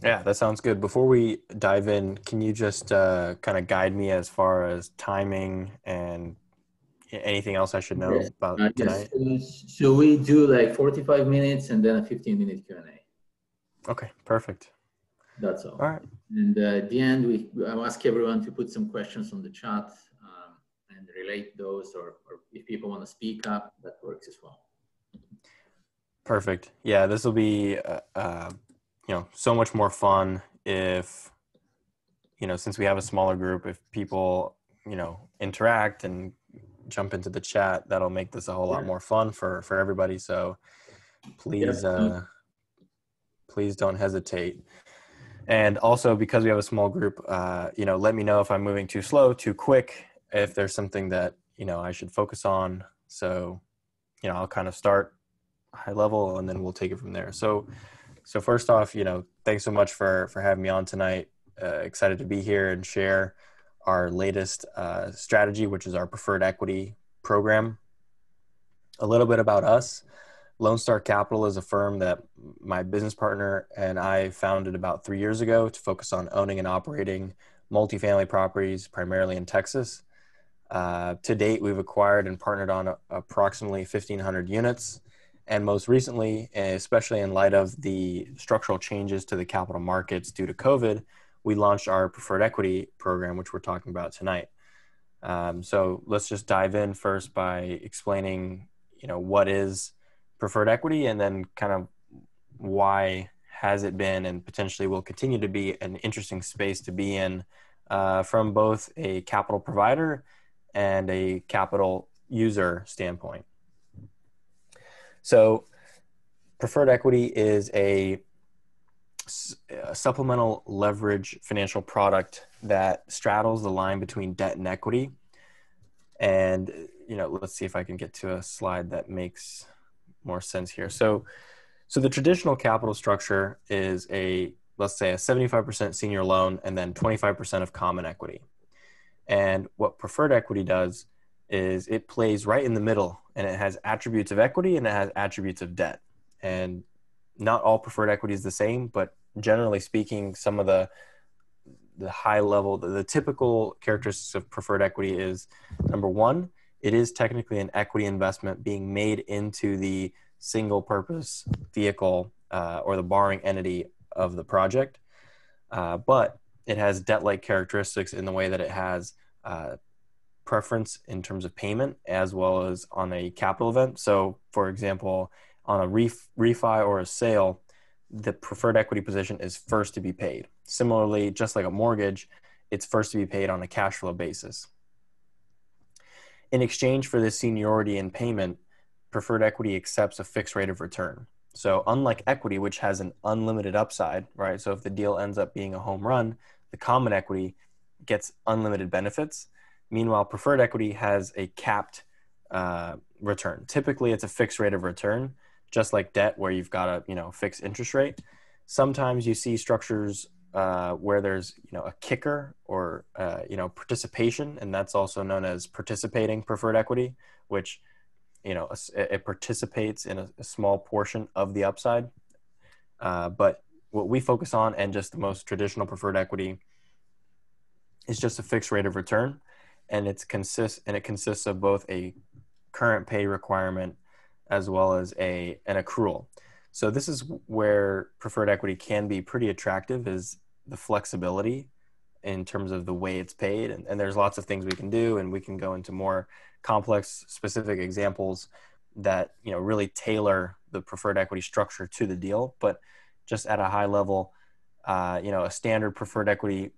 Yeah, that sounds good. Before we dive in, can you just kind of guide me as far as timing and anything else I should know Yes. about Yes. tonight? So we do like 45 minutes and then a 15-minute Q&A. Okay, perfect. That's All all. right. And at the end, I ask everyone to put some questions on the chat and relate those, or if people want to speak up, that works as well. Perfect. Yeah, this will be, so much more fun if, since we have a smaller group, if people, interact and jump into the chat, that'll make this a whole lot Yeah. more fun for everybody. So please, Yep. please don't hesitate. And also because we have a small group, let me know if I'm moving too slow, too quick, if there's something that, I should focus on. So, I'll kind of start high level and then we'll take it from there. So first off, thanks so much for having me on tonight. Excited to be here and share our latest strategy, which is our preferred equity program. A little bit about us. Lone Star Capital is a firm that my business partner and I founded about 3 years ago to focus on owning and operating multifamily properties, primarily in Texas. To date, we've acquired and partnered on approximately 1,500 units. And most recently, especially in light of the structural changes to the capital markets due to COVID, we launched our preferred equity program, which we're talking about tonight. So let's just dive in first by explaining, what is preferred equity, and then kind of why has it been and potentially will continue to be an interesting space to be in from both a capital provider and a capital user standpoint. So preferred equity is a supplemental leverage financial product that straddles the line between debt and equity. And, let's see if I can get to a slide that makes more sense here. So the traditional capital structure is let's say a 75% senior loan and then 25% of common equity. And what preferred equity does is it plays right in the middle, and it has attributes of equity and it has attributes of debt. And not all preferred equity is the same, but generally speaking, some of the high level, the typical characteristics of preferred equity is, number one, it is technically an equity investment being made into the single purpose vehicle or the borrowing entity of the project. But it has debt-like characteristics in the way that it has preference in terms of payment as well as on a capital event. So, for example, on a refi or a sale, the preferred equity position is first to be paid. Similarly, just like a mortgage, it's first to be paid on a cash flow basis. In exchange for this seniority in payment, preferred equity accepts a fixed rate of return. So unlike equity, which has an unlimited upside, right? So if the deal ends up being a home run, the common equity gets unlimited benefits. Meanwhile, preferred equity has a capped return. Typically, it's a fixed rate of return, just like debt, where you've got a fixed interest rate. Sometimes you see structures where there's a kicker or participation, and that's also known as participating preferred equity, which it participates in a small portion of the upside. But what we focus on, and just the most traditional preferred equity, is just a fixed rate of return, and it consists of both a current pay requirement as well as an accrual. So this is where preferred equity can be pretty attractive, is the flexibility in terms of the way it's paid. And there's lots of things we can do, and we can go into more complex specific examples that really tailor the preferred equity structure to the deal. But just at a high level, a standard preferred equity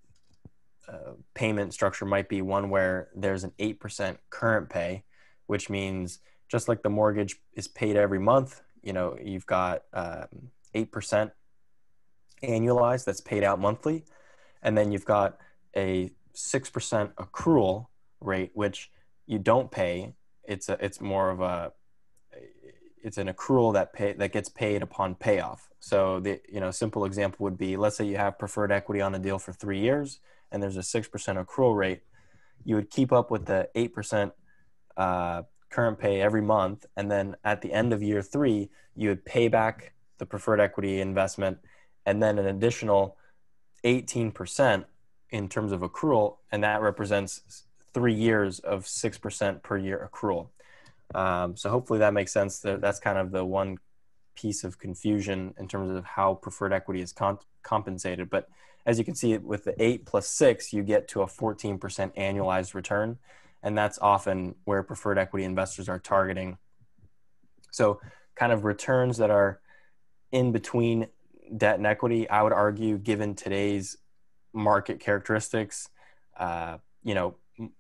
payment structure might be one where there's an 8% current pay, which means just like the mortgage is paid every month, you've got 8% annualized that's paid out monthly. And then you've got a 6% accrual rate, which you don't pay. It's more of it's an accrual that gets paid upon payoff. So the simple example would be, let's say you have preferred equity on a deal for 3 years and there's a 6% accrual rate. You would keep up with the 8% current pay every month, and then at the end of year 3, you would pay back the preferred equity investment and then an additional 18% in terms of accrual, and that represents 3 years of 6% per year accrual. So hopefully that makes sense. That's kind of the one piece of confusion in terms of how preferred equity is compensated. But as you can see, with the 8 plus 6, you get to a 14% annualized return. And that's often where preferred equity investors are targeting. So kind of returns that are in between debt and equity, I would argue, given today's market characteristics,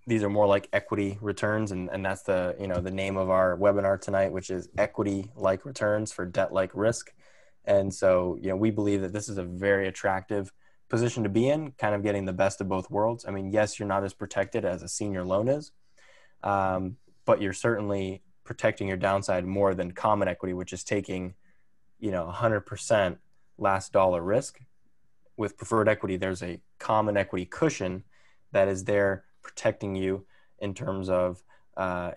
these are more like equity returns, and that's the name of our webinar tonight, which is equity-like returns for debt-like risk. And so we believe that this is a very attractive position to be in, kind of getting the best of both worlds. I mean, yes, you're not as protected as a senior loan is, but you're certainly protecting your downside more than common equity, which is taking 100% last dollar risk. With preferred equity, there's a common equity cushion that is there protecting you in terms of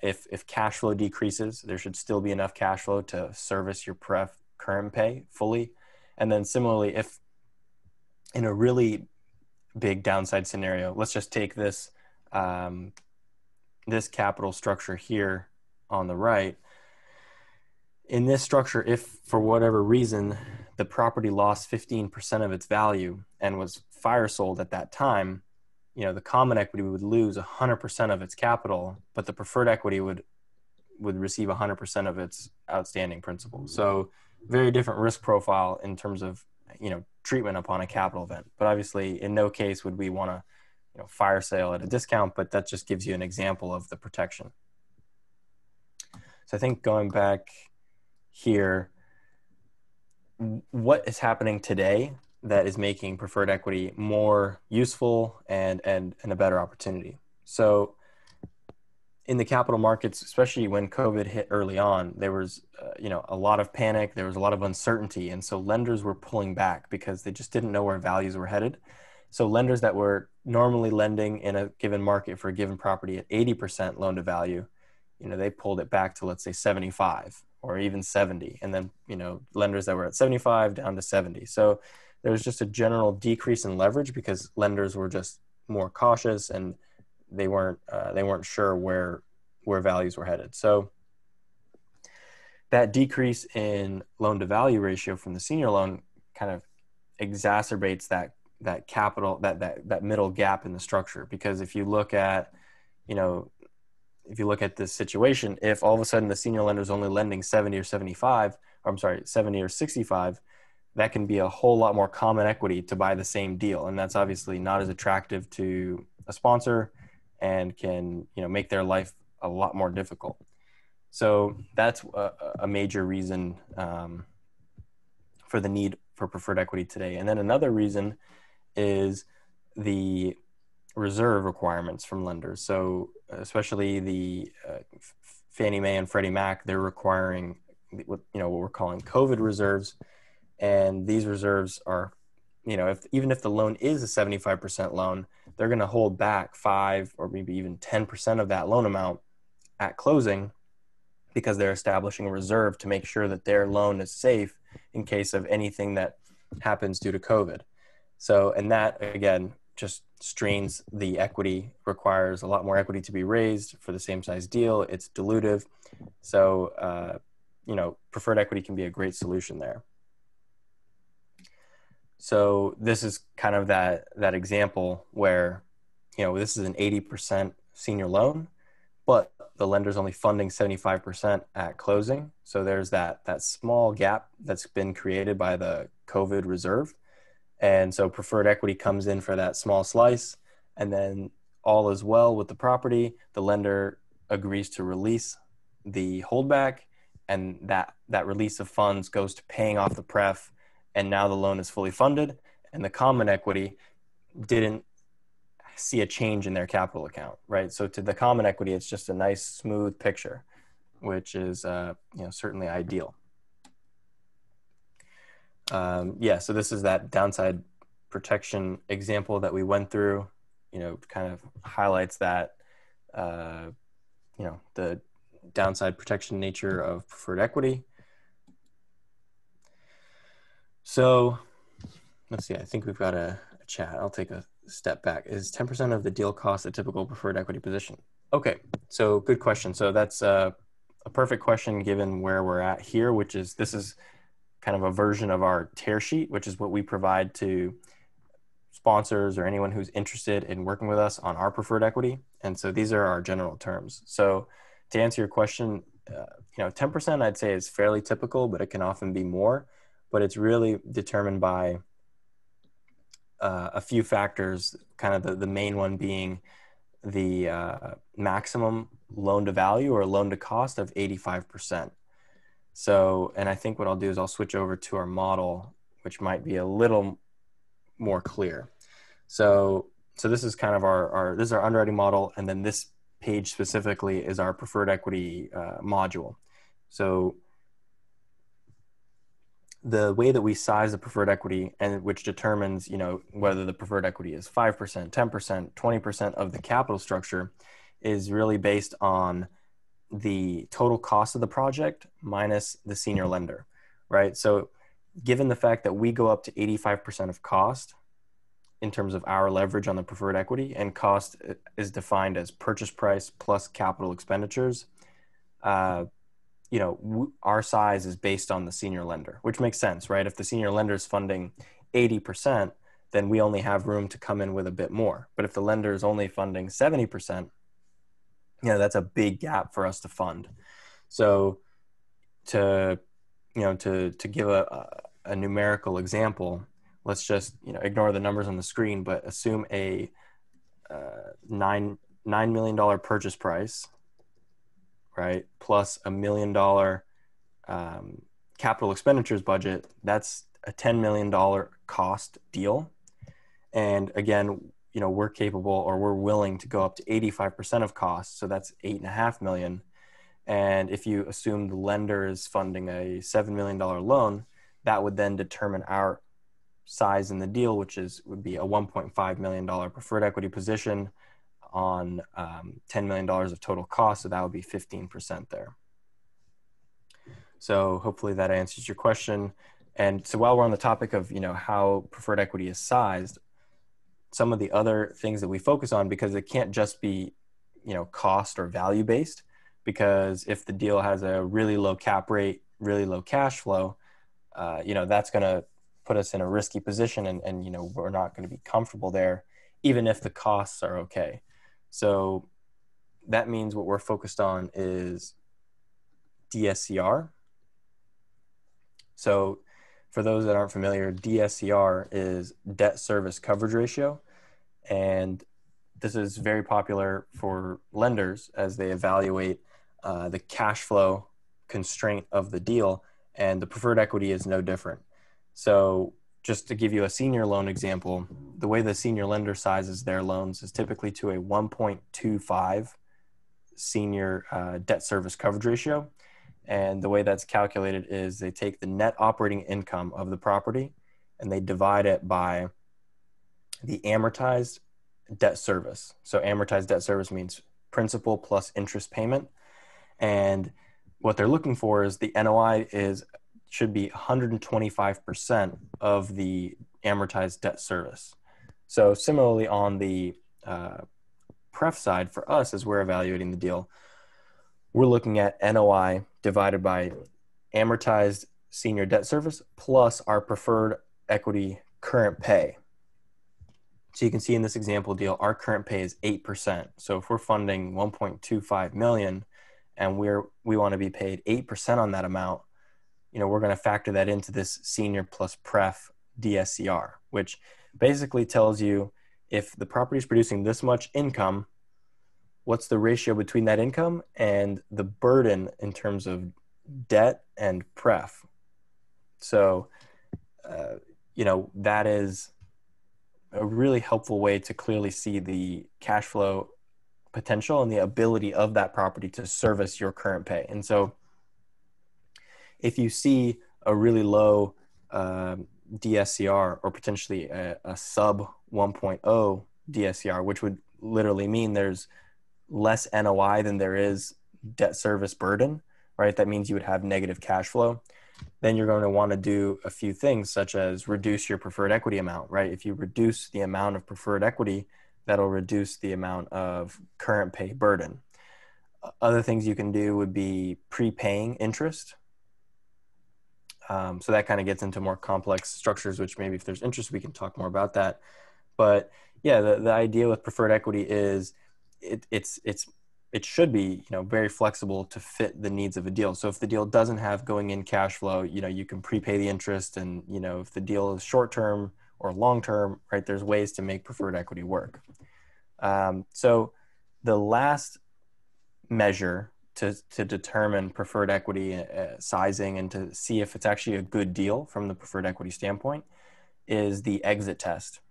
if cash flow decreases, there should still be enough cash flow to service your current pay fully. And then similarly, if in a really big downside scenario, let's just take this this capital structure here on the right. In this structure, if for whatever reason the property lost 15% of its value and was fire sold at that time, the common equity would lose 100% of its capital, but the preferred equity would receive 100% of its outstanding principal. So very different risk profile in terms of, treatment upon a capital event. But obviously in no case would we want to, fire sale at a discount, but that just gives you an example of the protection. So I think going back here, what is happening today that is making preferred equity more useful and a better opportunity? So in the capital markets, especially when COVID hit early on, there was a lot of panic, there was a lot of uncertainty, and so lenders were pulling back because they just didn't know where values were headed. So lenders that were normally lending in a given market for a given property at 80% loan to value, they pulled it back to, let's say, 75 or even 70, and then lenders that were at 75 down to 70. So there was just a general decrease in leverage because lenders were just more cautious and they weren't sure where values were headed. So that decrease in loan to value ratio from the senior loan kind of exacerbates that capital, that middle gap in the structure. Because if you look at this situation, if all of a sudden the senior lender is only lending 70 or 65, that can be a whole lot more common equity to buy the same deal. And that's obviously not as attractive to a sponsor and can, make their life a lot more difficult. So that's a major reason for the need for preferred equity today. And then another reason is the reserve requirements from lenders. So especially the Fannie Mae and Freddie Mac, they're requiring what we're calling COVID reserves. And these reserves are, even if the loan is a 75% loan, they're going to hold back 5 or maybe even 10% of that loan amount at closing because they're establishing a reserve to make sure that their loan is safe in case of anything that happens due to COVID. So, and that again, just strains the equity, requires a lot more equity to be raised for the same size deal. It's dilutive. So, preferred equity can be a great solution there. So this is kind of that example where, this is an 80% senior loan, but the lender's only funding 75% at closing. So there's that small gap that's been created by the COVID reserve. And so preferred equity comes in for that small slice, and then all is well with the property. The lender agrees to release the holdback, and that release of funds goes to paying off the pref, and now the loan is fully funded, and the common equity didn't see a change in their capital account, right? So to the common equity, it's just a nice, smooth picture, which is certainly ideal. So this is that downside protection example that we went through, kind of highlights that, the downside protection nature of preferred equity. So let's see, I think we've got a chat. I'll take a step back. Is 10% of the deal cost a typical preferred equity position? Okay, so good question. So that's a perfect question given where we're at here, which is this is kind of a version of our tear sheet, which is what we provide to sponsors or anyone who's interested in working with us on our preferred equity. And so these are our general terms. So to answer your question, 10% I'd say is fairly typical, but it can often be more. But it's really determined by a few factors, kind of the main one being the maximum loan to value or loan to cost of 85%. So, and I think what I'll do is I'll switch over to our model, which might be a little more clear. So this is kind of this is our underwriting model, and then this page specifically is our preferred equity module. So the way that we size the preferred equity, and which determines, whether the preferred equity is 5%, 10%, 20% of the capital structure, is really based on the total cost of the project minus the senior lender, right? So given the fact that we go up to 85% of cost in terms of our leverage on the preferred equity, and cost is defined as purchase price plus capital expenditures, our size is based on the senior lender, which makes sense, right? If the senior lender is funding 80%, then we only have room to come in with a bit more. But if the lender is only funding 70%, that's a big gap for us to fund. So to give a numerical example, let's just, ignore the numbers on the screen, but assume a $9 million purchase price, right, plus $1 million capital expenditures budget. That's a $10 million cost deal. And again, we're capable, or we're willing to go up to 85% of cost. So that's $8.5 million. And if you assume the lender is funding a $7 million loan, that would then determine our size in the deal, which would be a $1.5 million preferred equity position on $10 million of total cost. So that would be 15% there. So hopefully that answers your question. And so while we're on the topic of, how preferred equity is sized, some of the other things that we focus on, because it can't just be, cost or value based, because if the deal has a really low cap rate, really low cash flow, that's going to put us in a risky position, and we're not going to be comfortable there, even if the costs are okay. So that means what we're focused on is DSCR. So for those that aren't familiar, DSCR is debt service coverage ratio. And this is very popular for lenders as they evaluate the cash flow constraint of the deal, and the preferred equity is no different. So just to give you a senior loan example, the way the senior lender sizes their loans is typically to a 1.25 senior debt service coverage ratio. And the way that's calculated is they take the net operating income of the property and they divide it by the amortized debt service. So amortized debt service means principal plus interest payment. And what they're looking for is the NOI should be 125% of the amortized debt service. So similarly on the pref side, for us, as we're evaluating the deal, we're looking at NOI divided by amortized senior debt service plus our preferred equity current pay. So you can see in this example deal, our current pay is 8%. So if we're funding 1.25 million and we want to be paid 8% on that amount, we're going to factor that into this senior plus pref DSCR, which basically tells you if the property is producing this much income, what's the ratio between that income and the burden in terms of debt and pref. So, that is a really helpful way to clearly see the cash flow potential and the ability of that property to service your current pay. And so if you see a really low DSCR or potentially a sub 1.0 DSCR, which would literally mean there's less NOI than there is debt service burden, right? That means you would have negative cash flow. then you're going to want to do a few things, such as reduce your preferred equity amount, right? If you reduce the amount of preferred equity, that'll reduce the amount of current pay burden. Other things you can do would be prepaying interest. So that kind of gets into more complex structures, which maybe if there's interest, we can talk more about that. But yeah, the idea with preferred equity is it should be, very flexible to fit the needs of a deal. So if the deal doesn't have going in cash flow, you can prepay the interest, and if the deal is short term or long term, right, there's ways to make preferred equity work. So the last measure to determine preferred equity sizing and to see if it's actually a good deal from the preferred equity standpoint is the exit test.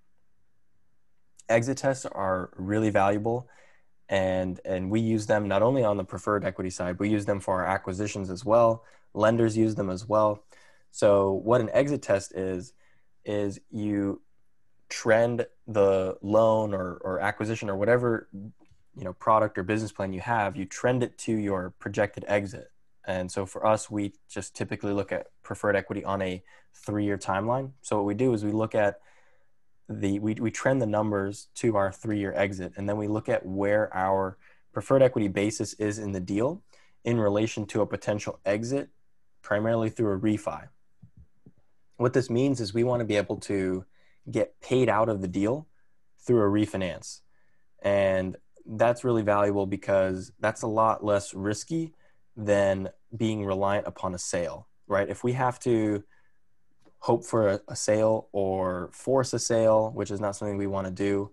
Exit tests are really valuable, and we use them not only on the preferred equity side, we use them for our acquisitions as well. Lenders use them as well. So what an exit test is you trend the loan or acquisition or whatever product or business plan you have, you trend it to your projected exit. And so for us, we just typically look at preferred equity on a 3-year timeline. So what we do is we look at we trend the numbers to our 3-year exit, and then we look at where our preferred equity basis is in the deal in relation to a potential exit, primarily through a refi. What this means is we want to be able to get paid out of the deal through a refinance. And that's really valuable because that's a lot less risky than being reliant upon a sale, right? If we have to hope for a sale or force a sale, which is not something we want to do,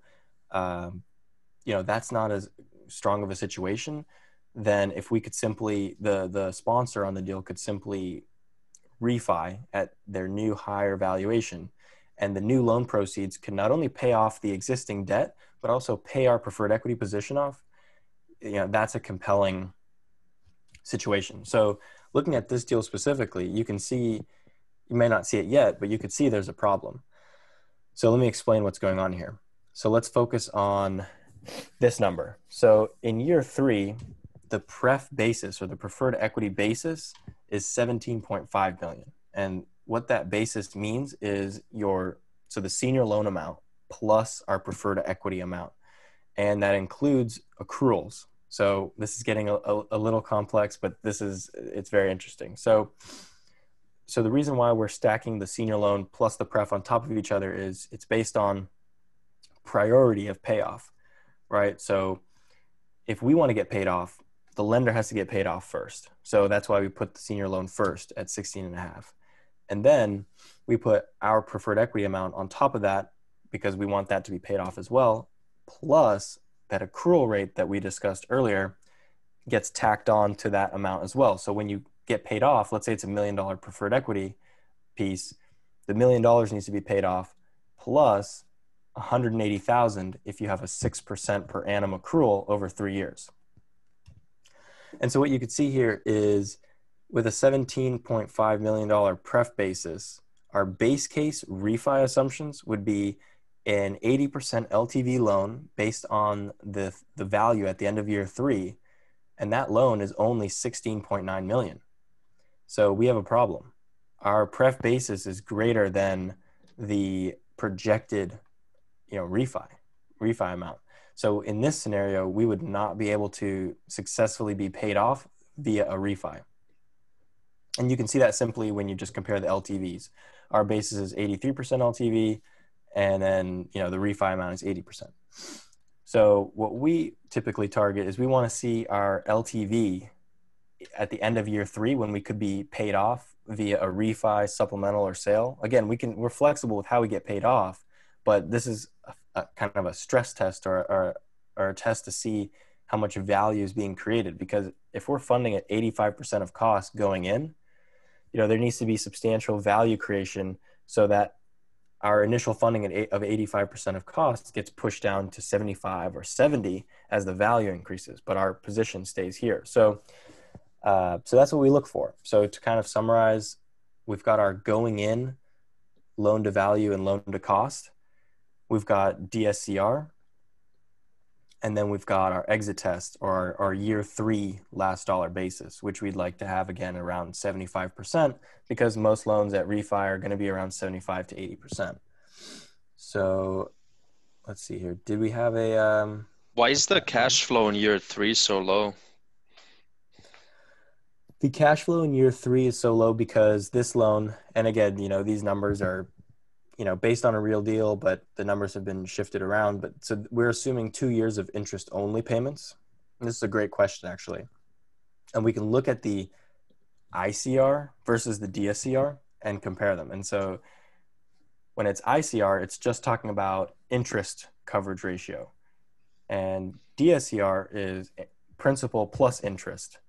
that's not as strong of a situation. Then if we could simply, the sponsor on the deal could simply refi at their new higher valuation, and the new loan proceeds can not only pay off the existing debt, but also pay our preferred equity position off. That's a compelling situation. So looking at this deal specifically, you can see, you may not see it yet, but you could see there's a problem. So let me explain what's going on here. So let's focus on this number. So in year 3, the pref basis or the preferred equity basis is 17.5 million. And what that basis means is so the senior loan amount plus our preferred equity amount. And that includes accruals. So this is getting a little complex, but it's very interesting. So the reason why we're stacking the senior loan plus the pref on top of each other is it's based on priority of payoff, right? So if we want to get paid off, the lender has to get paid off first. So that's why we put the senior loan first at 16.5. And then we put our preferred equity amount on top of that because we want that to be paid off as well, plus that accrual rate that we discussed earlier gets tacked on to that amount as well. So when you get paid off, let's say it's $1 million preferred equity piece, the $1 million needs to be paid off plus 180,000 if you have a 6% per annum accrual over 3 years. And so what you could see here is with a $17.5 million pref basis, our base case refi assumptions would be an 80% LTV loan based on the value at the end of year 3, and that loan is only 16.9 million. So we have a problem. Our pref basis is greater than the projected, refi amount. So in this scenario, we would not be able to successfully be paid off via a refi. And you can see that simply when you just compare the LTVs. Our basis is 83% LTV, and then, the refi amount is 80%. So what we typically target is we want to see our LTV at the end of year 3 when we could be paid off via a refi, supplemental, or sale. Again, we're flexible with how we get paid off, but this is a kind of a stress test or a test to see how much value is being created. Because if we're funding at 85% of cost going in, there needs to be substantial value creation so that our initial funding of 85% of costs gets pushed down to 75 or 70 as the value increases, but our position stays here. So that's what we look for. So to kind of summarize, we've got our going in loan to value and loan to cost. We've got DSCR, And then we've got our exit test, or our year 3 last dollar basis, which we'd like to have again around 75%, because most loans at refi are going to be around 75 to 80%. So let's see here. Did we have Why is the cash flow in year 3 so low? The cash flow in year 3 is so low because this loan, and again, these numbers are, based on a real deal, but the numbers have been shifted around. But so we're assuming 2 years of interest only payments. And this is a great question, actually. And we can look at the ICR versus the DSCR and compare them. And so when it's ICR, it's just talking about interest coverage ratio. And DSCR is principal plus interest.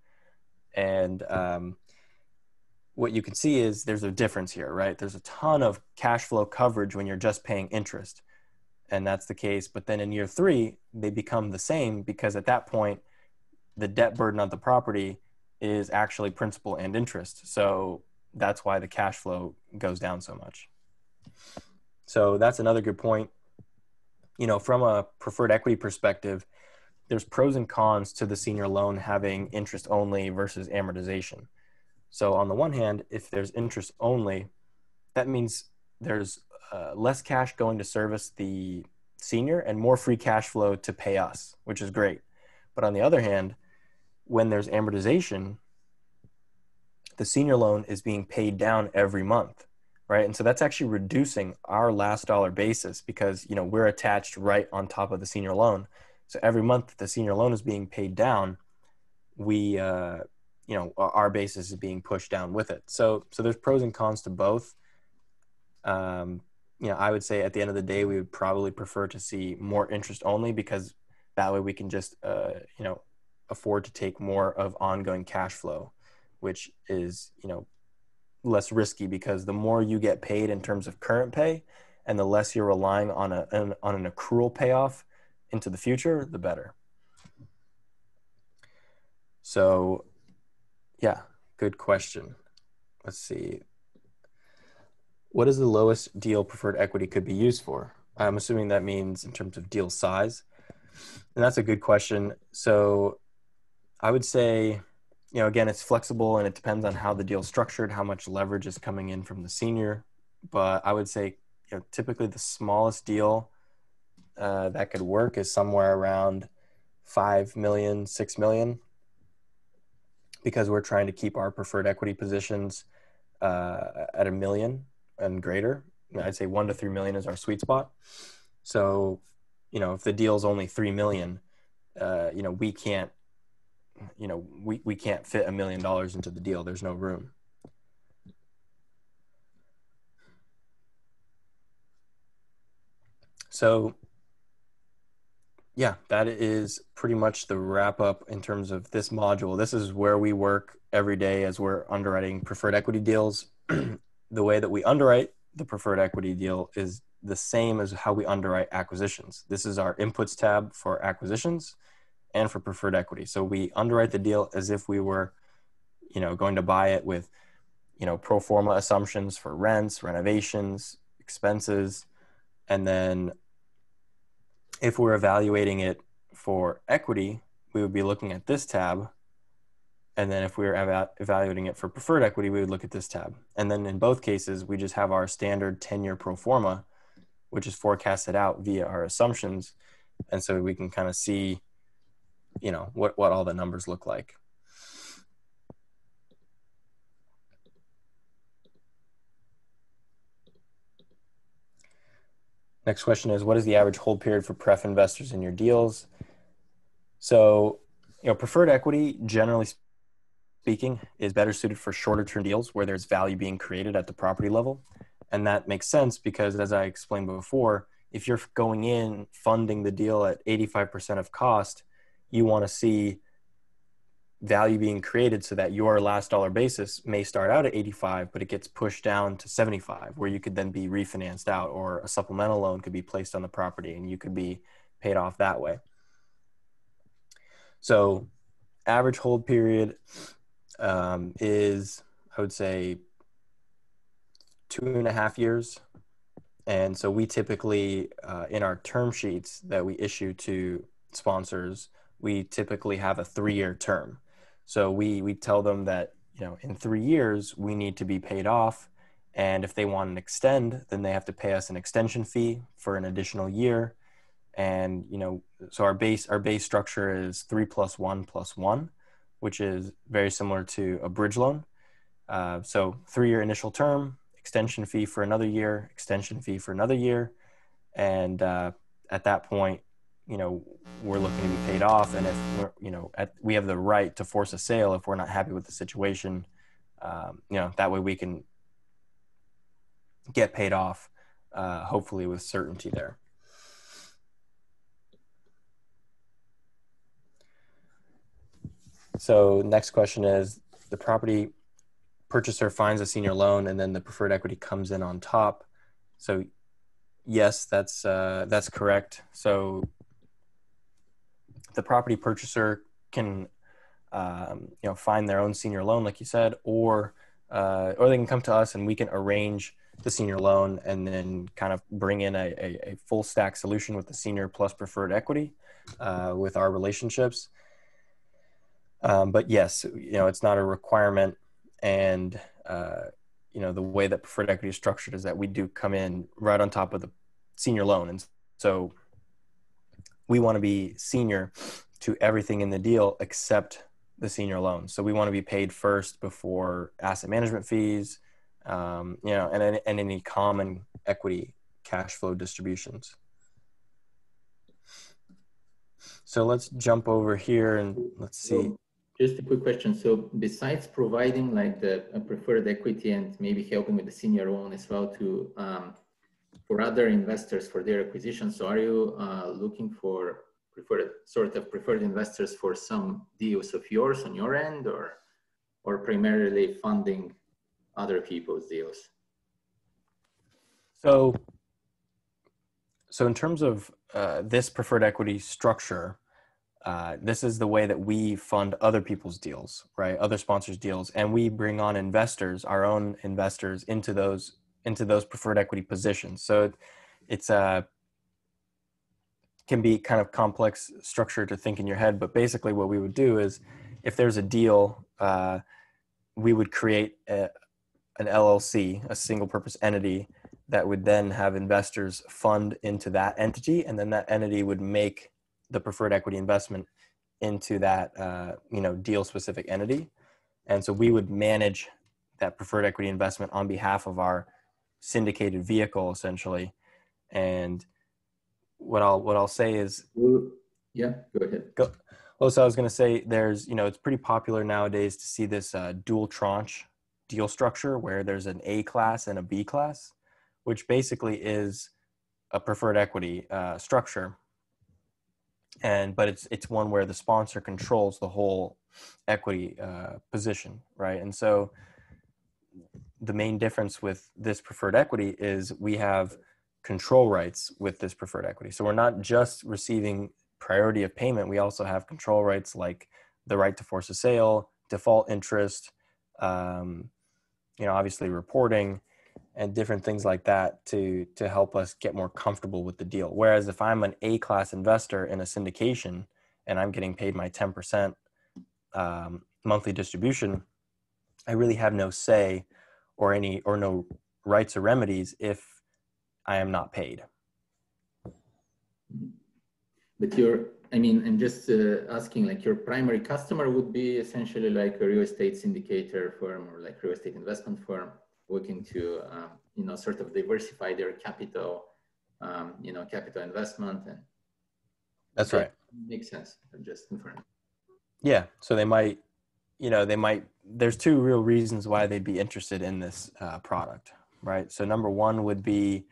And what you can see is there's a difference here, right? There's a ton of cash flow coverage when you're just paying interest. And that's the case. But then in year 3, they become the same, because at that point, the debt burden on the property is actually principal and interest. So that's why the cash flow goes down so much. So that's another good point. From a preferred equity perspective, there's pros and cons to the senior loan having interest only versus amortization. So on the one hand, if there's interest only, that means there's less cash going to service the senior and more free cash flow to pay us, which is great. But on the other hand, when there's amortization, the senior loan is being paid down every month, right? And so that's actually reducing our last dollar basis, because, we're attached right on top of the senior loan. So every month the senior loan is being paid down, we, our basis is being pushed down with it. So there's pros and cons to both. I would say at the end of the day, we would probably prefer to see more interest only, because that way we can just, afford to take more of ongoing cash flow, which is, less risky, because the more you get paid in terms of current pay and the less you're relying on an accrual payoff into the future, the better. So yeah, good question. Let's see. What is the lowest deal preferred equity could be used for? I'm assuming that means in terms of deal size. And that's a good question. So I would say, again, it's flexible and it depends on how the deal's structured, how much leverage is coming in from the senior. But I would say, typically the smallest deal that could work is somewhere around 5 million, 6 million, because we're trying to keep our preferred equity positions at $1 million and greater. I'd say 1 to 3 million is our sweet spot. So, if the deal is only 3 million, we can't, we can't fit $1 million into the deal. There's no room. So yeah, that is pretty much the wrap up in terms of this module. This is where we work every day as we're underwriting preferred equity deals. The way that we underwrite the preferred equity deal is the same as how we underwrite acquisitions. This is our inputs tab for acquisitions and for preferred equity. So we underwrite the deal as if we were, going to buy it with, pro forma assumptions for rents, renovations, expenses. And then if we're evaluating it for equity, we would be looking at this tab. And then if we were evaluating it for preferred equity, we would look at this tab. And then in both cases, we just have our standard 10-year pro forma, which is forecasted out via our assumptions. And so we can kind of see, what all the numbers look like. Next question is, what is the average hold period for pref investors in your deals? So, preferred equity, generally speaking, is better suited for shorter term deals where there's value being created at the property level. And that makes sense because, as I explained before, if you're going in funding the deal at 85% of cost, you want to see value being created so that your last dollar basis may start out at 85, but it gets pushed down to 75, where you could then be refinanced out, or a supplemental loan could be placed on the property and you could be paid off that way. So average hold period is, I would say, 2.5 years. And so we typically, in our term sheets that we issue to sponsors, we typically have a 3-year term. So we tell them that, in 3 years, we need to be paid off. And if they want an extend, then they have to pay us an extension fee for an additional year. And, so our base structure is 3 + 1 + 1, which is very similar to a bridge loan. So 3-year initial term, extension fee for another year, extension fee for another year. And at that point, we're looking to be paid off. And if we're, we have the right to force a sale if we're not happy with the situation, that way we can get paid off, hopefully with certainty there. So next question is, the property purchaser finds a senior loan and then the preferred equity comes in on top. So yes, that's correct. So the property purchaser can, find their own senior loan, like you said, or they can come to us and we can arrange the senior loan and then kind of bring in a full stack solution with the senior plus preferred equity with our relationships. But yes, it's not a requirement. And, the way that preferred equity is structured is that we do come in right on top of the senior loan. And so we want to be senior to everything in the deal except the senior loan. So we want to be paid first before asset management fees, and any common equity cash flow distributions. So let's jump over here and let's see. Just a quick question. So besides providing like the preferred equity and maybe helping with the senior loan as well to for other investors for their acquisition, so are you looking for preferred investors for some deals of yours on your end, or primarily funding other people's deals? So in terms of this preferred equity structure, this is the way that we fund other people's deals, right? Other sponsors' deals, and we bring on investors, our own investors, into those preferred equity positions. So it's can be kind of complex structure to think in your head, but basically what we would do is, if there's a deal, we would create an LLC, a single purpose entity, that would then have investors fund into that entity, and then that entity would make the preferred equity investment into that deal specific entity. And so we would manage that preferred equity investment on behalf of our syndicated vehicle, essentially. And what I'll say is, yeah, go ahead. So I was going to say, there's, it's pretty popular nowadays to see this dual tranche deal structure where there's an A class and a B class, which basically is a preferred equity structure. But it's one where the sponsor controls the whole equity position, right? And so the main difference with this preferred equity is we have control rights with this preferred equity. So we're not just receiving priority of payment, we also have control rights like the right to force a sale, default interest, obviously reporting, and different things like that to help us get more comfortable with the deal. Whereas if I'm an A-class investor in a syndication and I'm getting paid my 10% monthly distribution, I really have no say or no rights or remedies if I am not paid. But I'm just asking, like, your primary customer would be essentially like a real estate syndicator firm or like real estate investment firm looking to, sort of diversify their capital, capital investment. And that's right. Makes sense. I'm just confirming. Yeah. So they might, there's two real reasons why they'd be interested in this product, right? So number one would be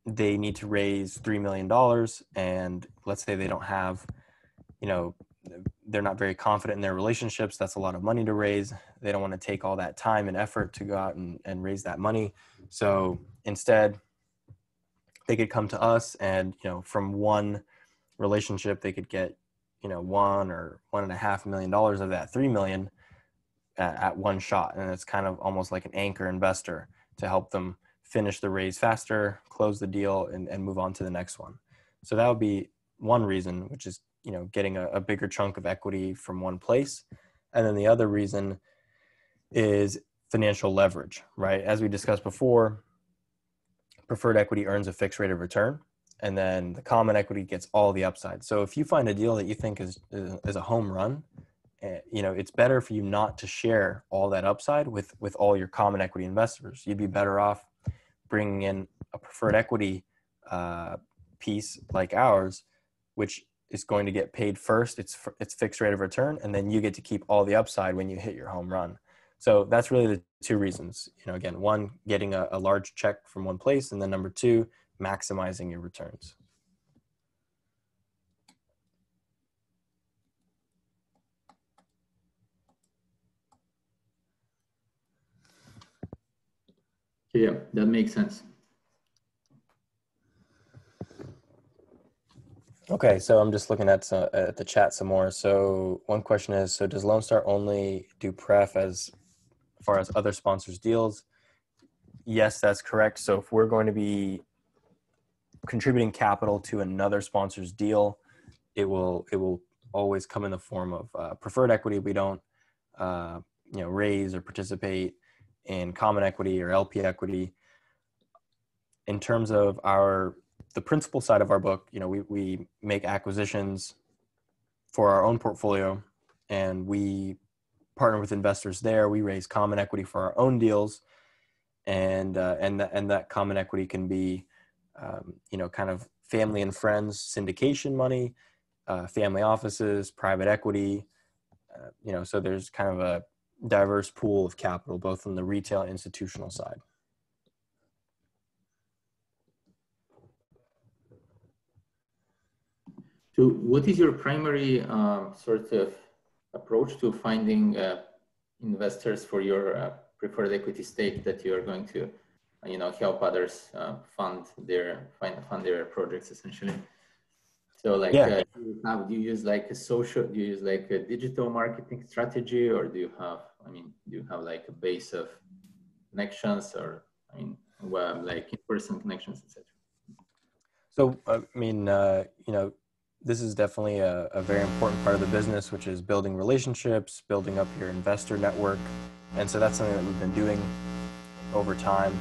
they need to raise $3 million, and let's say they don't have, they're not very confident in their relationships. That's a lot of money to raise. They don't want to take all that time and effort to go out and raise that money. So instead, they could come to us and, from one relationship, they could get, $1 or $1.5 million of that $3 million at one shot. And it's kind of almost like an anchor investor to help them finish the raise faster, close the deal, and move on to the next one. So that would be one reason, which is, getting a bigger chunk of equity from one place. And then the other reason is financial leverage, right? As we discussed before, preferred equity earns a fixed rate of return, and then the common equity gets all the upside. So if you find a deal that you think is a home run, it's better for you not to share all that upside with all your common equity investors. You'd be better off bringing in a preferred equity piece like ours, which is going to get paid first. It's fixed rate of return, and then you get to keep all the upside when you hit your home run. So that's really the two reasons. Again, one, getting a large check from one place, and then number two, maximizing your returns. Yeah, that makes sense. Okay, so I'm just looking at the chat some more. So one question is, so does Lone Star only do pref as far as other sponsors' deals? Yes, that's correct. So if we're going to be contributing capital to another sponsor's deal, it will always come in the form of preferred equity. We don't raise or participate in common equity or LP equity. In terms of the principal side of our book, we make acquisitions for our own portfolio, and we partner with investors there. We raise common equity for our own deals, and that common equity can be kind of family and friends syndication money, family offices, private equity. So there's kind of a diverse pool of capital, both on the retail and institutional side. So what is your primary sort of approach to finding investors for your preferred equity stake that you are going to, help others fund their projects essentially? So do you use like do you use like a digital marketing strategy, or do you have like a base of connections, or like in-person connections, etc.? So, this is definitely a very important part of the business, which is building relationships, building up your investor network. And so that's something that we've been doing over time.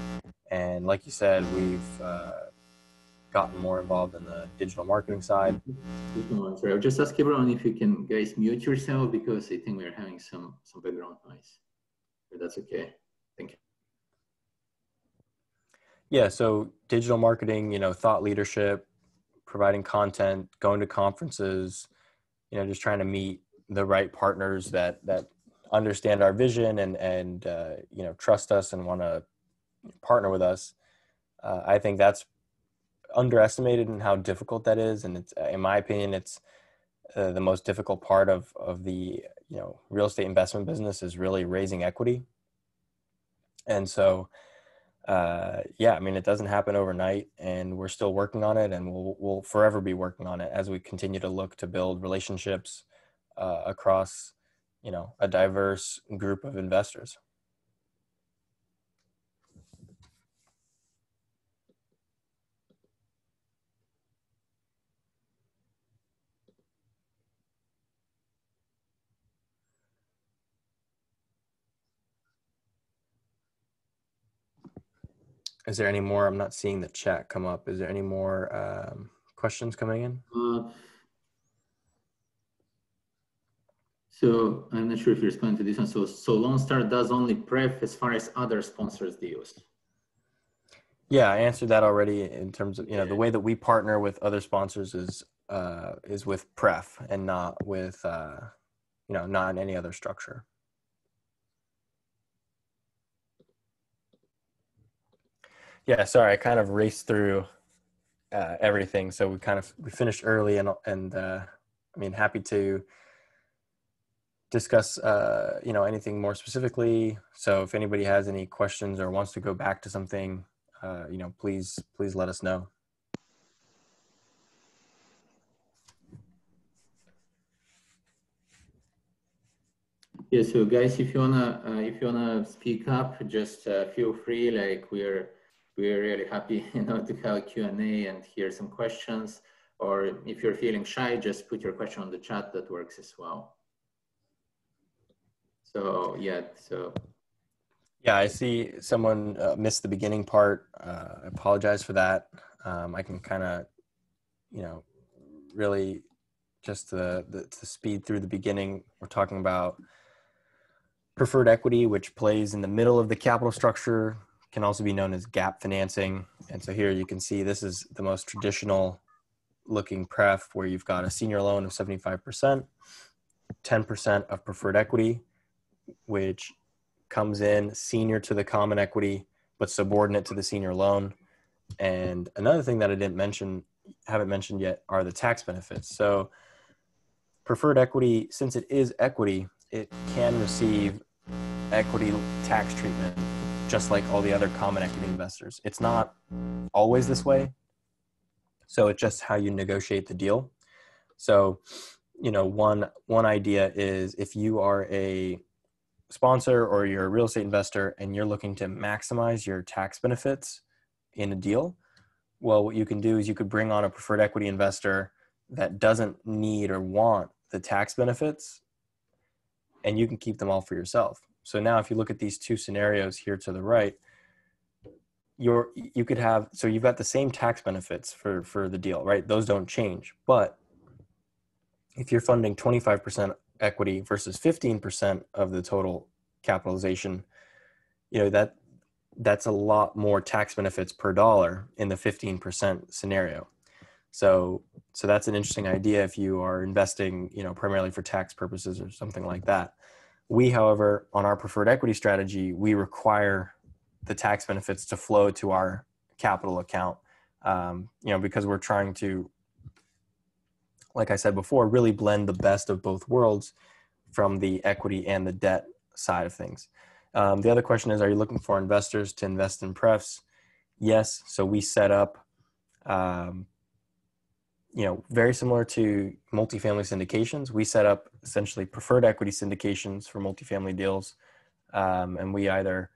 And like you said, we've gotten more involved in the digital marketing side. Sorry, I'll just ask everyone if you can guys mute yourself, because I think we're having some background noise. If that's okay. Thank you. Yeah, so digital marketing, thought leadership, providing content, going to conferences, just trying to meet the right partners that understand our vision and trust us and want to partner with us. I think that's underestimated in how difficult that is, and it's, in my opinion, it's the most difficult part of the real estate investment business is really raising equity. And so it doesn't happen overnight, and we're still working on it, and we'll forever be working on it as we continue to look to build relationships across a diverse group of investors. Is there any more? I'm not seeing the chat come up. Is there any more questions coming in? So I'm not sure if you're responding to this one. So Lone Star does only pref as far as other sponsors deals. Yeah, I answered that already in terms of, the way that we partner with other sponsors is with pref and not with, not in any other structure. Yeah, sorry, I kind of raced through everything. So we finished early, and happy to discuss, anything more specifically. So if anybody has any questions or wants to go back to something, please let us know. Yeah, so guys, if you wanna speak up, just feel free. Like we're really happy, to have Q&A and hear some questions. Or if you're feeling shy, just put your question on the chat. That works as well. So yeah, Yeah, I see someone missed the beginning part. I apologize for that. I can kind of, really just to speed through the beginning. We're talking about preferred equity, which plays in the middle of the capital structure, can also be known as gap financing. And so here you can see this is the most traditional looking pref, where you've got a senior loan of 75%, 10% of preferred equity, which comes in senior to the common equity, but subordinate to the senior loan. And another thing that I haven't mentioned yet, are the tax benefits. So preferred equity, since it is equity, it can receive equity tax treatment just like all the other common equity investors. It's not always this way. So it's just how you negotiate the deal. So, one idea is, if you are a sponsor or you're a real estate investor and you're looking to maximize your tax benefits in a deal, well, what you can do is you could bring on a preferred equity investor that doesn't need or want the tax benefits, and you can keep them all for yourself. So now if you look at these two scenarios here to the right, you've got the same tax benefits for the deal, right? Those don't change. But if you're funding 25% equity versus 15% of the total capitalization, that's a lot more tax benefits per dollar in the 15% scenario. So that's an interesting idea if you are investing, primarily for tax purposes or something like that. We, however, on our preferred equity strategy, we require the tax benefits to flow to our capital account, because we're trying to, like I said before, really blend the best of both worlds from the equity and the debt side of things. The other question is, are you looking for investors to invest in prefs? Yes. So we set up, very similar to multifamily syndications. We set up essentially preferred equity syndications for multifamily deals. And we either,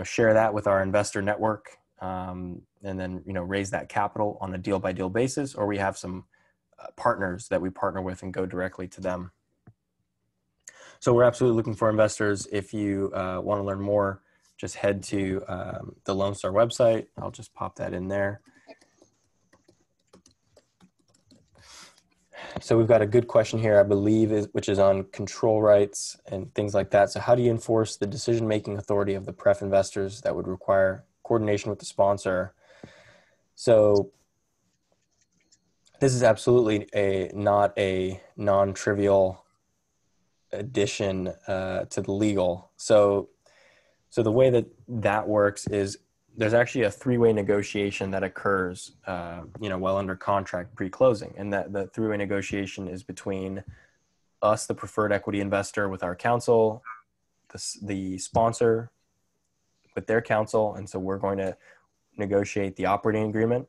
share that with our investor network, and then, raise that capital on a deal by deal basis, or we have some partners that we partner with and go directly to them. So we're absolutely looking for investors. If you want to learn more, just head to the Lone Star website. I'll just pop that in there. So we've got a good question here, I believe, which is on control rights and things like that. So how do you enforce the decision-making authority of the pref investors that would require coordination with the sponsor? So this is absolutely not a non-trivial addition to the legal. So the way that works is there's actually a three-way negotiation that occurs, while under contract pre-closing. And that the three-way negotiation is between us, the preferred equity investor, with our counsel, the sponsor with their counsel. And so we're going to negotiate the operating agreement,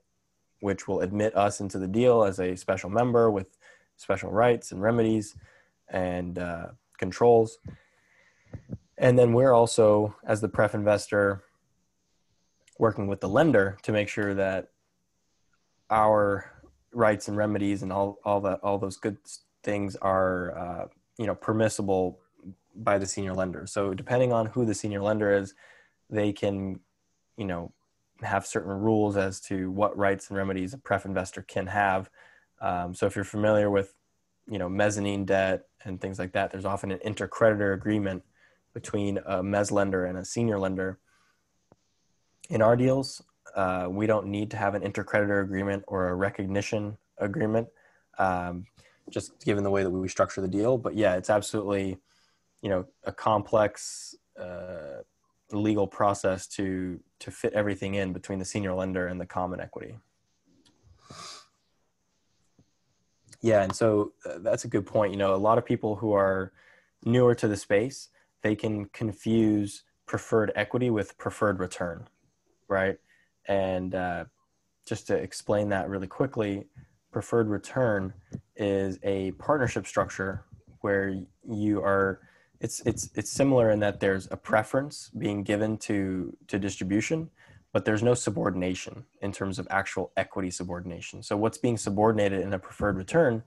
which will admit us into the deal as a special member with special rights and remedies and controls. And then we're also, as the pref investor, working with the lender to make sure that our rights and remedies and all those good things are permissible by the senior lender. So depending on who the senior lender is, they can have certain rules as to what rights and remedies a pref investor can have. So if you're familiar with mezzanine debt and things like that, there's often an intercreditor agreement between a mezz lender and a senior lender. In our deals, we don't need to have an intercreditor agreement or a recognition agreement, just given the way that we structure the deal. But yeah, it's absolutely, a complex legal process to fit everything in between the senior lender and the common equity. Yeah, and so that's a good point. A lot of people who are newer to the space, they can confuse preferred equity with preferred return. Right. And just to explain that really quickly, preferred return is a partnership structure where it's similar in that there's a preference being given to distribution, but there's no subordination in terms of actual equity subordination. So what's being subordinated in a preferred return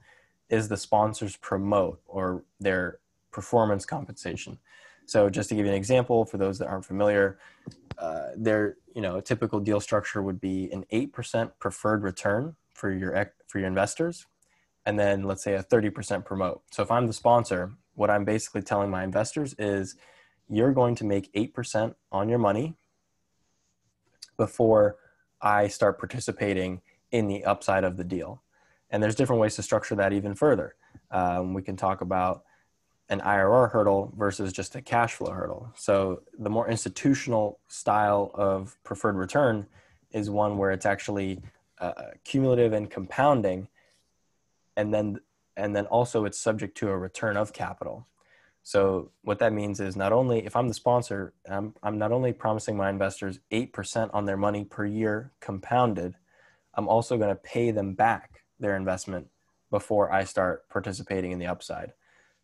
is the sponsor's promote or their performance compensation. So just to give you an example, for those that aren't familiar, a typical deal structure would be an 8% preferred return for your investors, and then let's say a 30% promote. So if I'm the sponsor, what I'm basically telling my investors is you're going to make 8% on your money before I start participating in the upside of the deal. And there's different ways to structure that even further. We can talk about an IRR hurdle versus just a cash flow hurdle. So the more institutional style of preferred return is one where it's actually cumulative and compounding, and then also it's subject to a return of capital. So what that means is, not only if I'm the sponsor, I'm not only promising my investors 8% on their money per year compounded, I'm also going to pay them back their investment before I start participating in the upside.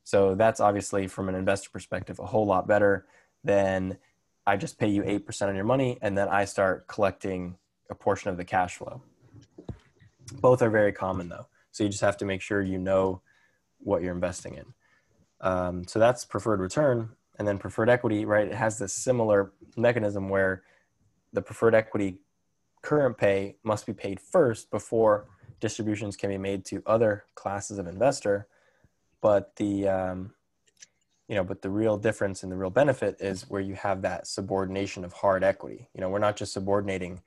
So that's obviously, from an investor perspective, a whole lot better than I just pay you 8% on your money and then I start collecting a portion of the cash flow. Both are very common though. So you just have to make sure you know what you're investing in. So that's preferred return. And then preferred equity, right? It has this similar mechanism where the preferred equity current pay must be paid first before distributions can be made to other classes of investor. But the real difference and the real benefit is where you have that subordination of hard equity. We're not just subordinating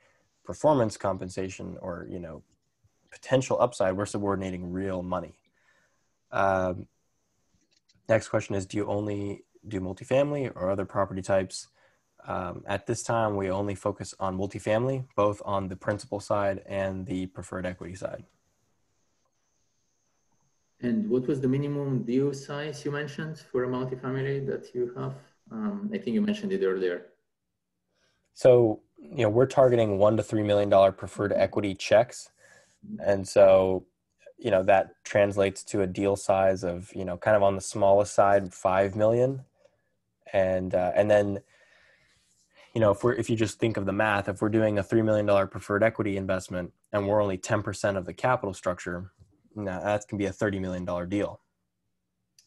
performance compensation or, potential upside. We're subordinating real money. Next question is, do you only do multifamily or other property types? At this time, we only focus on multifamily, both on the principal side and the preferred equity side. And what was the minimum deal size you mentioned for a multifamily that you have? I think you mentioned it earlier. So, we're targeting $1 to $3 million preferred equity checks. And so, that translates to a deal size of, kind of on the smallest side, 5 million. And then, if you just think of the math, if we're doing a $3 million preferred equity investment and we're only 10% of the capital structure, now that can be a $30 million deal.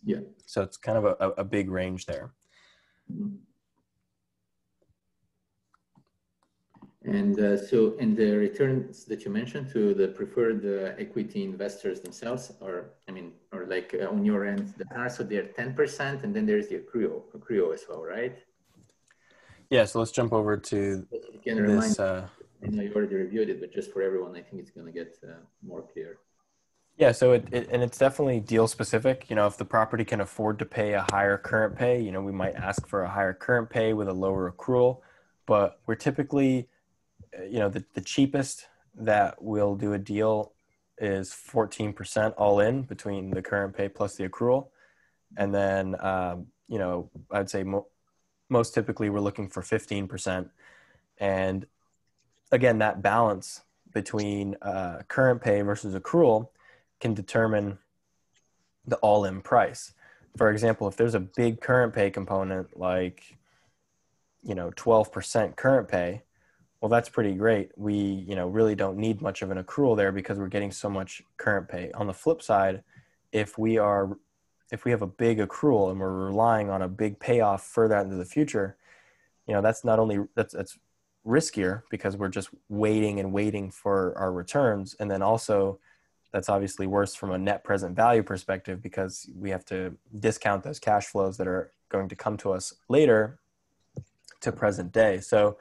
Yeah. So it's kind of a big range there. And and the returns that you mentioned to the preferred equity investors themselves, or like on your end, so they're 10%, and then there's the accrual as well, right? Yeah. So let's jump over to this. I know you already reviewed it, but just for everyone, I think it's going to get more clear. Yeah, so it's definitely deal specific. If the property can afford to pay a higher current pay, we might ask for a higher current pay with a lower accrual. But we're typically, the cheapest that we'll do a deal is 14% all in between the current pay plus the accrual. And then, I'd say most typically we're looking for 15%. And again, that balance between current pay versus accrual can determine the all-in price. For example, if there's a big current pay component, like, 12% current pay, well, that's pretty great. We, really don't need much of an accrual there because we're getting so much current pay. On the flip side, if we have a big accrual and we're relying on a big payoff further out into the future, that's riskier because we're just waiting for our returns. And then also, that's obviously worse from a net present value perspective because we have to discount those cash flows that are going to come to us later to present day. So,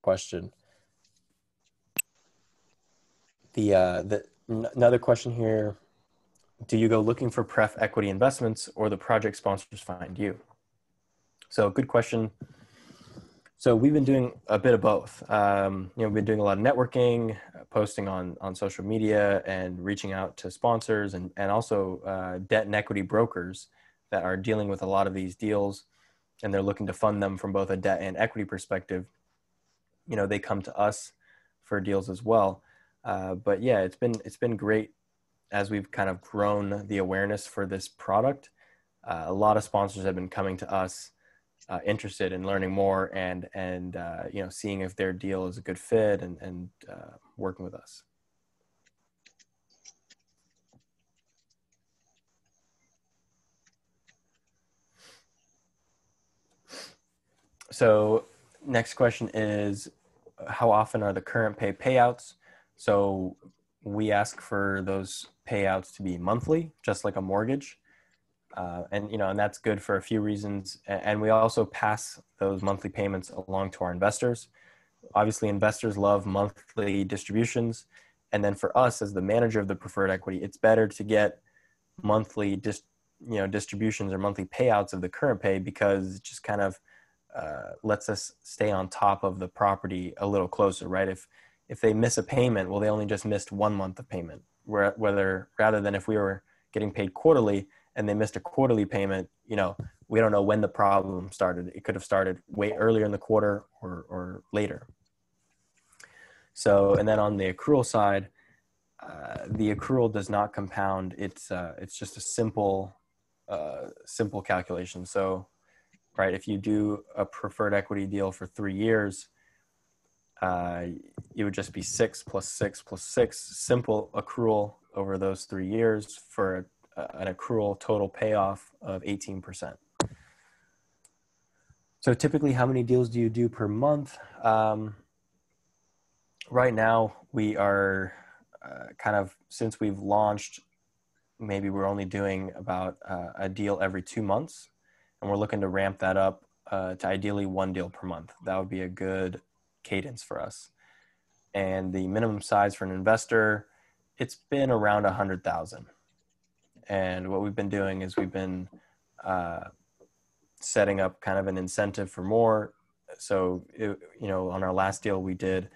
question. Another question here. Do you go looking for pref equity investments or the project sponsors find you? So good question. So we've been doing a bit of both. We've been doing a lot of networking, posting on social media and reaching out to sponsors and also debt and equity brokers that are dealing with a lot of these deals and they're looking to fund them from both a debt and equity perspective. They come to us for deals as well. But yeah, it's been great as we've kind of grown the awareness for this product. A lot of sponsors have been coming to us interested in learning more and you know, seeing if their deal is a good fit and working with us. So next question is, how often are the current pay payouts? So we ask for those payouts to be monthly, just like a mortgage. And, you know, and that's good for a few reasons. And we also pass those monthly payments along to our investors. Obviously, investors love monthly distributions. And then for us as the manager of the preferred equity, it's better to get monthly distributions or monthly payouts of the current pay, because it just kind of lets us stay on top of the property a little closer, right? If they miss a payment, well, they only just missed 1 month of payment, rather than if we were getting paid quarterly and they missed a quarterly payment, you know, we don't know when the problem started. It could have started way earlier in the quarter or later. So, and then on the accrual side, the accrual does not compound. It's just a simple calculation. So, right, if you do a preferred equity deal for 3 years, it would just be 6 plus 6 plus 6, simple accrual over those 3 years for an accrual total payoff of 18%. So typically, how many deals do you do per month? Right now, we are kind of, since we've launched, maybe we're only doing about a deal every 2 months, and we're looking to ramp that up to ideally 1 deal per month. That would be a good cadence for us. And the minimum size for an investor, it's been around 100,000. And what we've been doing is we've been setting up kind of an incentive for more. So, you know, on our last deal we did,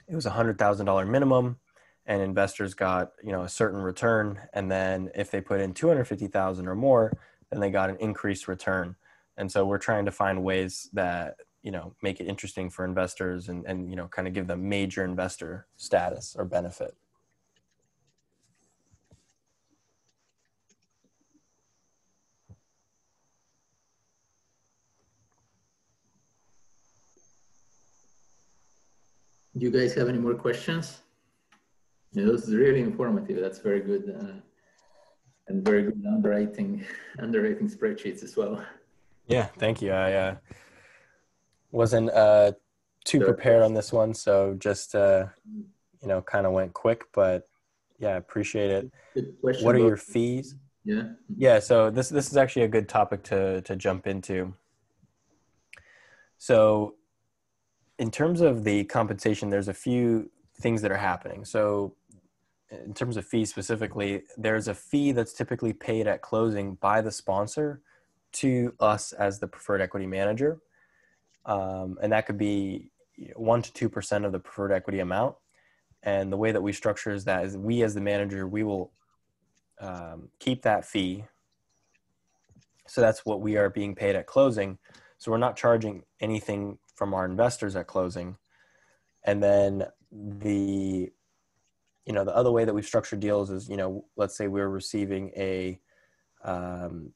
it was $100,000 minimum, and investors got, you know, a certain return. And then if they put in 250,000 or more, then they got an increased return. And so we're trying to find ways that, you know, make it interesting for investors and you know, kind of give them major investor status or benefit. Do you guys have any more questions? Yeah, this is really informative. That's very good, and very good underwriting spreadsheets as well. Yeah, thank you. I wasn't too prepared on this one, so just you know, kind of went quick, but yeah, I appreciate it. Good question. What are your fees? Yeah. Yeah, so this is actually a good topic to jump into. So in terms of the compensation, there's a few things that are happening. So in terms of fees specifically, there's a fee that's typically paid at closing by the sponsor to us as the preferred equity manager. And that could be 1 to 2% of the preferred equity amount. And the way that we structure is that is we as the manager, we will keep that fee. So that's what we are being paid at closing. So we're not charging anything from our investors at closing. And then the other way that we've structured deals is, you know, let's say we're receiving a 10%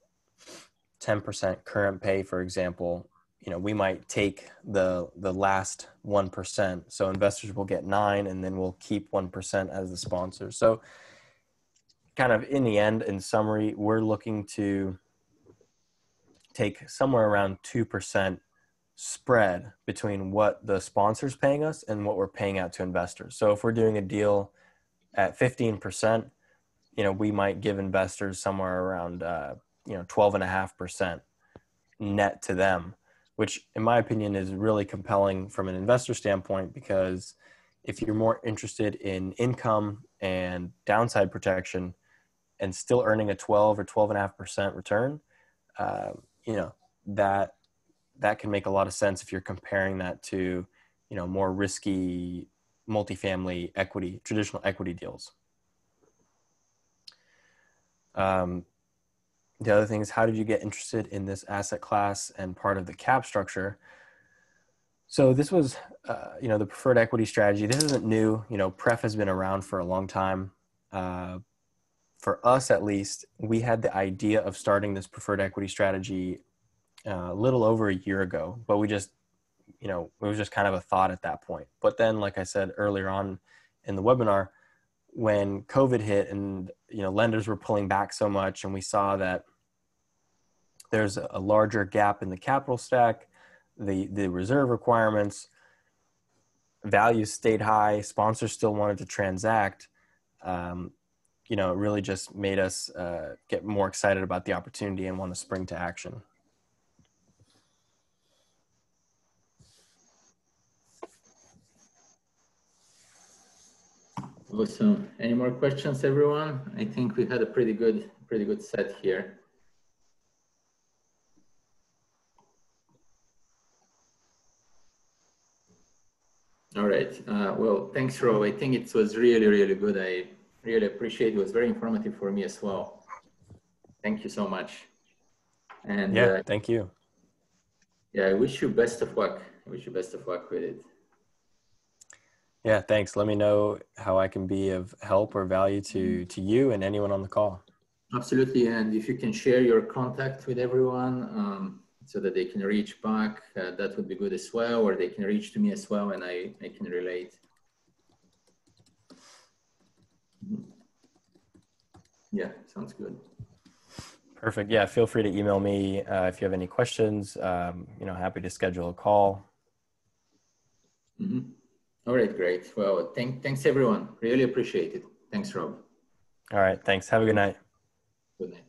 current pay, for example. You know, we might take the last 1%. So investors will get 9, and then we'll keep 1% as the sponsor. So kind of in the end, in summary, we're looking to take somewhere around 2% spread between what the sponsor's paying us and what we're paying out to investors. So if we're doing a deal at 15%, you know, we might give investors somewhere around 12.5% net to them, which in my opinion is really compelling from an investor standpoint, because if you're more interested in income and downside protection and still earning a 12 or 12.5% return, you know, that can make a lot of sense if you're comparing that to, you know, more risky multifamily equity, traditional equity deals. The other thing is, how did you get interested in this asset class and part of the cap structure? So this was, the preferred equity strategy. This isn't new. Pref has been around for a long time. For us, at least, we had the idea of starting this preferred equity strategy a little over a year ago, but we just, it was just kind of a thought at that point. But then, like I said earlier on in the webinar, when COVID hit and, lenders were pulling back so much, and we saw that there's a larger gap in the capital stack, the reserve requirements, values stayed high, sponsors still wanted to transact. It really just made us get more excited about the opportunity and want to spring to action. Awesome. Any more questions, everyone? I think we had a pretty good set here. All right. Well, thanks, Rob. I think it was really, really good. I really appreciate it. It was very informative for me as well. Thank you so much. And yeah, thank you. Yeah, I wish you best of luck. I wish you best of luck with it. Yeah, thanks. Let me know how I can be of help or value to you and anyone on the call. Absolutely. And if you can share your contact with everyone so that they can reach back, that would be good as well, or they can reach to me as well and I can relate. Yeah, sounds good. Perfect. Yeah, feel free to email me if you have any questions. Happy to schedule a call. Mm-hmm. All right, great. Well, thanks everyone. Really appreciate it. Thanks, Rob. All right, thanks. Have a good night. Good night.